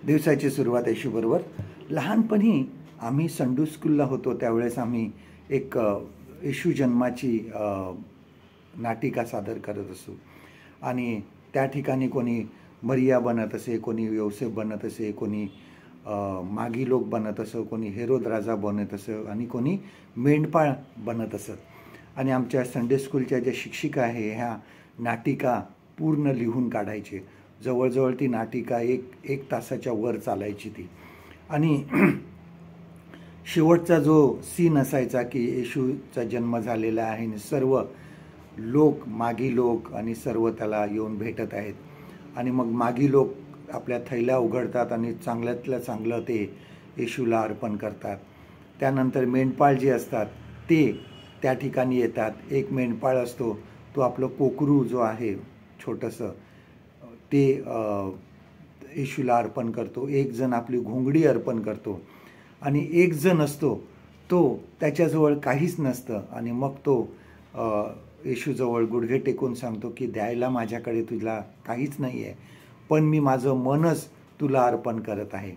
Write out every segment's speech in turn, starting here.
दिवसाची सुरुवात येशूबरोबर. लहानपणी आम्ही संडे स्कूलला होतो त्यावेळेस आम्ही एक येशू जन्माची नाटिका सादर करत असू आणि त्या ठिकाणी कोणी मरिया बनत असे, कोणी योसेफ बनत असे, कोणी मागी लोक बनत असं, कोणी हेरोद राजा बनत असं आणि कोणी मेंढपाळ बनत असत. आणि आमच्या संडे स्कूलच्या ज्या शिक्षिका आहे ह्या नाटिका पूर्ण लिहून काढायचे. जवळजवळ ती नाटिका एक तासाच्या वर चालायची ती. आणि शेवटचा जो सीन असायचा की येशूचा जन्म झालेला आहे आणि सर्व लोक, मागी लोक आणि सर्व त्याला येऊन भेटत आहेत. आणि मग मागी लोक आपल्या थैल्या उघडतात आणि चांगल्यातलं चांगलं ते येशूला अर्पण करतात. त्यानंतर मेंढपाळ जे असतात ते त्या ठिकाणी येतात. एक मेंढपाळ असतो, तो आपलं कोकरू जो आहे छोटंसं ते येशूला अर्पण करतो. एक जण आपली घोंगडी अर्पण करतो आणि एक जण असतो तो त्याच्याजवळ काहीच नसतं आणि मग तो येशूजवळ गुडघे टेकून सांगतो की द्यायला माझ्याकडे तुला काहीच नाही आहे, पण मी माझं मनच तुला अर्पण करत आहे.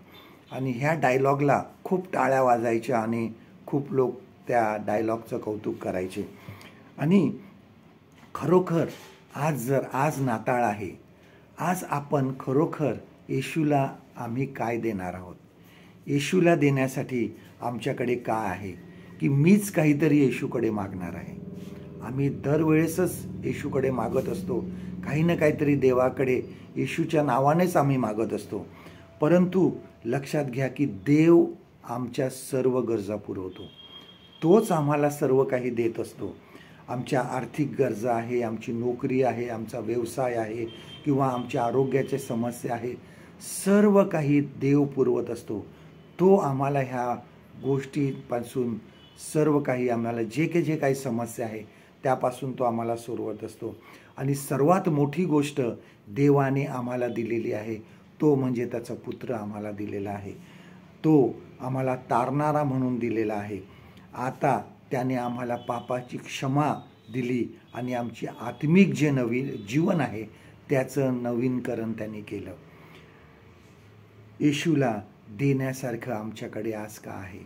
आणि ह्या डायलॉगला खूप टाळ्या वाजायच्या आणि खूप लोक त्या डायलॉगचं कौतुक करायचे. आणि खरोखर आज नाताळ आहे, आज आपण खरोखर येशूला आम्ही काय देणार आहोत? येशूला देण्यासाठी आमच्याकडे काय आहे की मीच काहीतरी येशूकडे मागणार आहे. आम्ही दरवेळेसच येशूकडे मागत असतो, काही ना काहीतरी देवाकडे येशूच्या नावानेच आम्ही मागत असतो. परंतु लक्षात घ्या की देव आमच्या सर्व गरजा पुरवतो. तोच आम्हाला सर्व काही देत असतो. आमच्या आर्थिक गरजा आहे, आमची नोकरी आहे, आमचा व्यवसाय आहे किंवा आमच्या आरोग्याच्या समस्या आहे, सर्व काही देव पुरवत असतो. तो आम्हाला ह्या गोष्टीपासून सर्व काही आम्हाला जे काही समस्या आहे त्यापासून तो आम्हाला सोडवत असतो. आणि सर्वात मोठी गोष्ट देवाने आम्हाला दिलेली आहे तो म्हणजे त्याचा पुत्र आम्हाला दिलेला आहे. तो आम्हाला तारणारा म्हणून दिलेला आहे. आता त्याने आम्हाला पापाची क्षमा दिली आणि आमची आत्मिक जे नवीन जीवन आहे त्याचं नवीनकरण त्यांनी केलं. येशूला देण्यासारखं आमच्याकडे आज का आहे?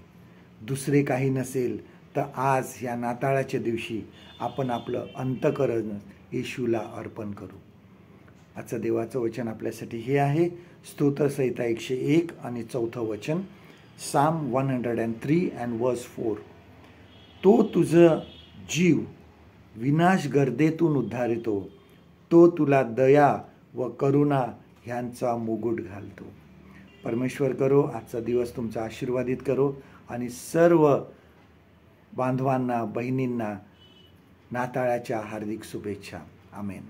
दुसरे काही नसेल तर आज या नाताळाच्या दिवशी आपण आपलं अंतःकरण येशूला अर्पण करू. आजचं देवाचं वचन आपल्यासाठी हे आहे, स्तोत्रसंहिता 101 आणि 4थं वचन, साम 103 and verse 4. तो तुझं जीव विनाश गर्देतून उद्धारितो, तो तुला दया व करुणा ह्यांचा मुकुट घालतो. परमेश्वर करो आजचा दिवस तुमचा आशीर्वादित करो आणि सर्व बांधवांना, बहिणींना नाताळाच्या हार्दिक शुभेच्छा. आमेन.